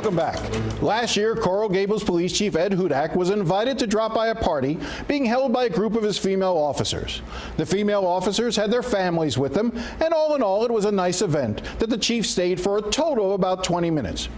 Welcome back. Last year, Coral Gables Police Chief Ed Hudak was invited to drop by a party being held by a group of his female officers. The female officers had their families with them, and all in all, it was a nice event that the chief stayed for a total of about 20 minutes.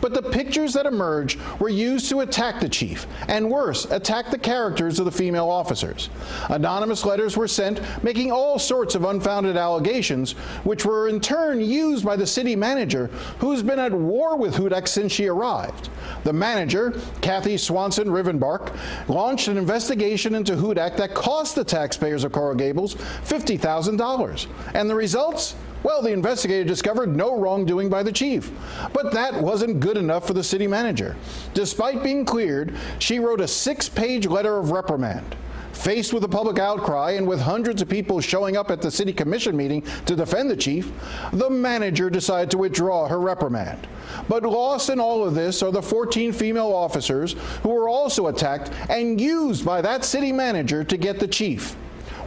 But the pictures that emerged were used to attack the chief, and worse, attack the characters of the female officers. Anonymous letters were sent making all sorts of unfounded allegations, which were in turn used by the city manager, who's been at war with Hudak since she arrived. The manager, Kathy Swanson Rivenbark, launched an investigation into Hudak that cost the taxpayers of Coral Gables $50,000. And the results? Well, the investigator discovered no wrongdoing by the chief. But that wasn't good enough for the city manager. Despite being cleared, she wrote a 6-page letter of reprimand. Faced with a public outcry and with hundreds of people showing up at the city commission meeting to defend the chief, the manager decided to withdraw her reprimand. But lost in all of this are the 14 female officers who were also attacked and used by that city manager to get the chief.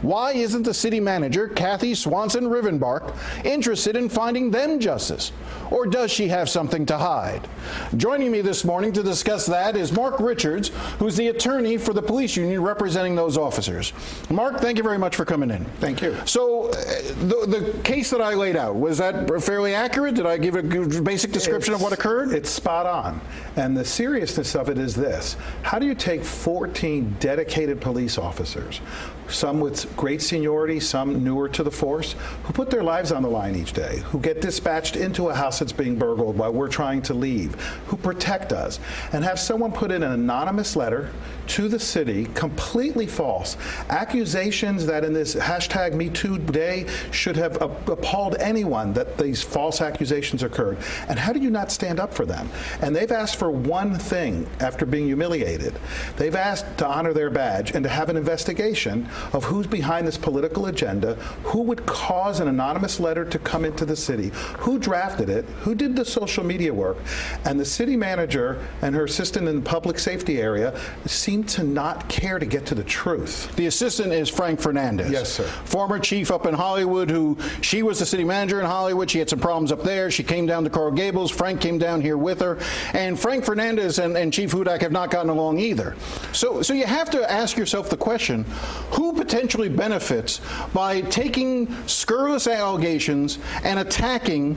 Why isn't the city manager, Kathy Swanson Rivenbark, interested in finding them justice? Or does she have something to hide? Joining me this morning to discuss that is Mark Richards, who's the attorney for the police union representing those officers. Mark, thank you very much for coming in. Thank you. So the case that I laid out, was that fairly accurate? Did I give a basic description of what occurred? It's spot on. And the seriousness of it is this. How do you take 14 dedicated police officers, some with great seniority, some newer to the force, who put their lives on the line each day, who get dispatched into a house that's being burgled while we're trying to leave, who protect us, and have someone put in an anonymous letter to the city, completely false, accusations that in this hashtag #MeToo day should have appalled anyone that these false accusations occurred. And how do you not stand up for them? And they've asked for one thing after being humiliated. They've asked to honor their badge and to have an investigation of who's behind this political agenda, who would cause an anonymous letter to come into the city, who drafted it, who did the social media work. And the city manager and her assistant in the public safety area seem to not care to get to the truth. The assistant is Frank Fernandez. Yes, sir. Former chief up in Hollywood, she was the city manager in Hollywood. She had some problems up there. She came down to Coral Gables. Frank came down here with her. And Frank Fernandez and Chief Hudak have not gotten along either. So you have to ask yourself the question, who potentially benefits by taking scurrilous allegations and attacking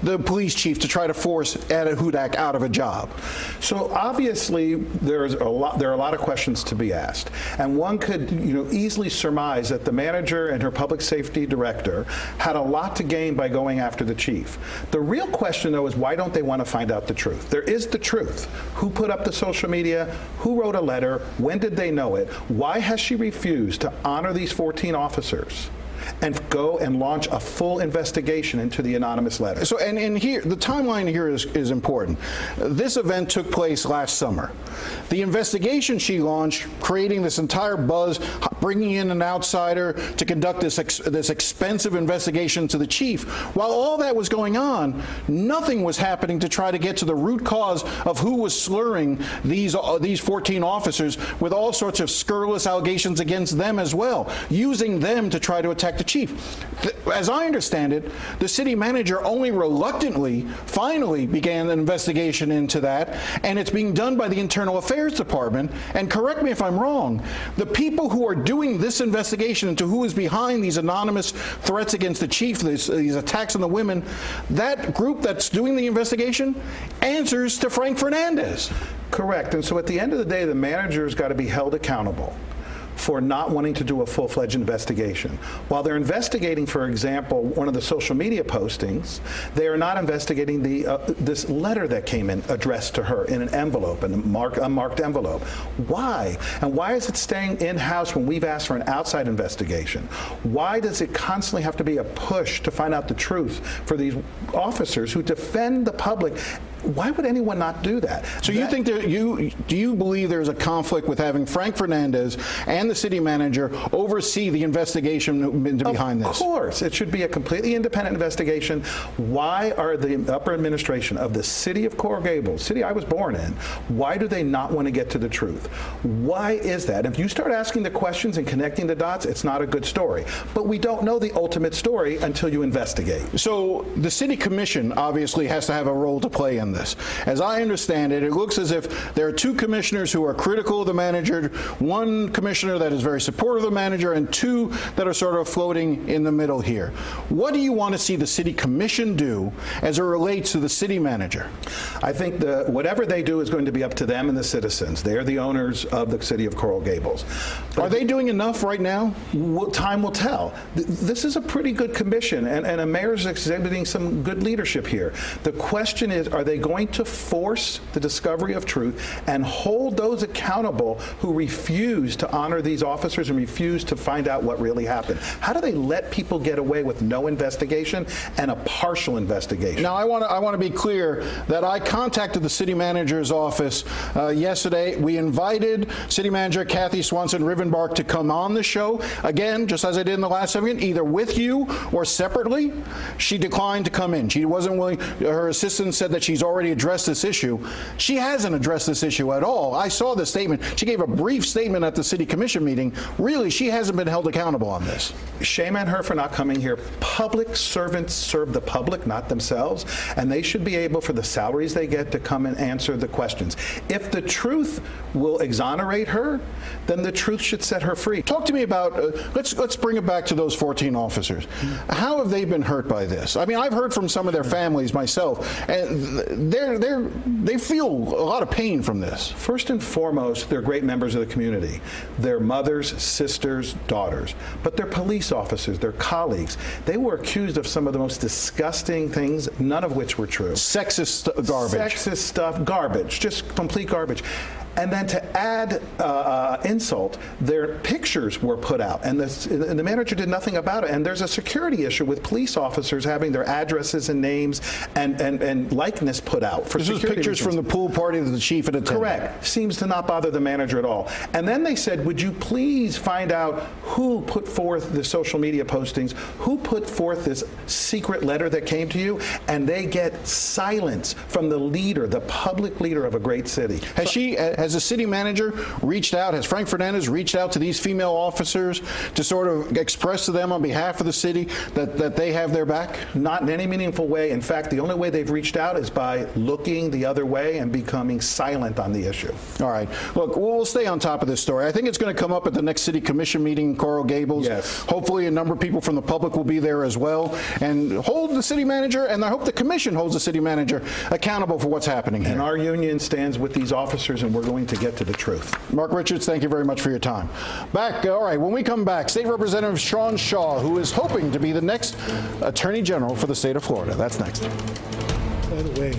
the police chief to try to force Ed Hudak out of a job? So obviously there are a lot of questions to be asked, and one could easily surmise that the manager and her public safety director had a lot to gain by going after the chief. The real question though is, why don't they want to find out the truth? There is the truth. Who put up the social media? Who wrote a letter? When did they know it? Why has she refused to honor these 14 officers and go and launch a full investigation into the anonymous letter? So, and here, the timeline here is important. This event took place last summer. The investigation she launched, creating this entire buzz, bringing in an outsider to conduct this expensive investigation to the chief. While all that was going on, nothing was happening to try to get to the root cause of who was slurring these 14 officers with all sorts of scurrilous allegations against them as well, using them to try to attack the chief. As I understand it, the city manager only reluctantly finally began an investigation into that, and it's being done by the Internal Affairs Department. And correct me if I'm wrong, the people who are doing this investigation into who is behind these anonymous threats against the chief, these attacks on the women, that group that's doing the investigation answers to Frank Fernandez. Correct. And so at the end of the day, the manager's got to be held accountable for not wanting to do a full-fledged investigation. While they're investigating, for example, one of the social media postings, they are not investigating this letter that came in addressed to her in an envelope, an unmarked envelope. Why? And why is it staying in-house when we've asked for an outside investigation? Why does it constantly have to be a push to find out the truth for these officers who defend the public? Why would anyone not do that? So you think that do you believe there's a conflict with having Frank Fernandez and the city manager oversee the investigation behind this? Of course. It should be a completely independent investigation. Why are the upper administration of the city of Coral Gables, city I was born in, why do they not want to get to the truth? Why is that? If you start asking the questions and connecting the dots, it's not a good story. But we don't know the ultimate story until you investigate. So the city commission obviously has to have a role to play in on this. As I understand it, it looks as if there are two commissioners who are critical of the manager, one commissioner that is very supportive of the manager, and two that are sort of floating in the middle here. What do you want to see the city commission do as it relates to the city manager? I think whatever they do is going to be up to them and the citizens. They are the owners of the city of Coral Gables. But are they doing enough right now? Time will tell. This is a pretty good commission, and a mayor's exhibiting some good leadership here. The question is, are they going to force the discovery of truth and hold those accountable who refuse to honor these officers and refuse to find out what really happened? How do they let people get away with no investigation and a partial investigation? Now, I want to be clear that I contacted the city manager's office yesterday. We invited City Manager Kathy Swanson-Rivenbark to come on the show. Again, just as I did in the last segment, either with you or separately. She declined to come in. She wasn't willing. Her assistant said that she's already addressed this issue. She hasn't addressed this issue at all. I saw the statement. She gave a brief statement at the city commission meeting. Really, she hasn't been held accountable on this. Shame on her for not coming here. Public servants serve the public, not themselves, and they should be able, for the salaries they get, to come and answer the questions. If the truth will exonerate her, then the truth should set her free. Talk to me about, let's bring it back to those 14 officers. How have they been hurt by this? I mean, I've heard from some of their families myself, and they feel a lot of pain from this. First and foremost, they're great members of the community. They're mothers, sisters, daughters. But they're police officers, they're colleagues. They were accused of some of the most disgusting things, none of which were true. Sexist garbage. Sexist stuff, garbage, just complete garbage. And then to add insult, their pictures were put out, and the manager did nothing about it. And there's a security issue with police officers having their addresses and names and likeness put out for security This is pictures reasons. from the pool party that the chief had attended. Correct. Seems to not bother the manager at all. And then they said, would you please find out who put forth the social media postings, who put forth this secret letter that came to you? And they get silence from the leader, the public leader of a great city. Has the city manager reached out? Has Frank Fernandez reached out to these female officers to sort of express to them on behalf of the city that they have their back? Not in any meaningful way. In fact, the only way they've reached out is by looking the other way and becoming silent on the issue. All right. Look, we'll stay on top of this story. I think it's going to come up at the next city commission meeting in Coral Gables. Yes. Hopefully a number of people from the public will be there as well, and hold the city manager, and I hope the commission holds the city manager accountable for what's happening here. And our union stands with these officers, and we're going to get to the truth. Mark Richards, thank you very much for your time. All right, when we come back, State Representative Sean Shaw, who is hoping to be the next Attorney General for the state of Florida. That's next. By the way,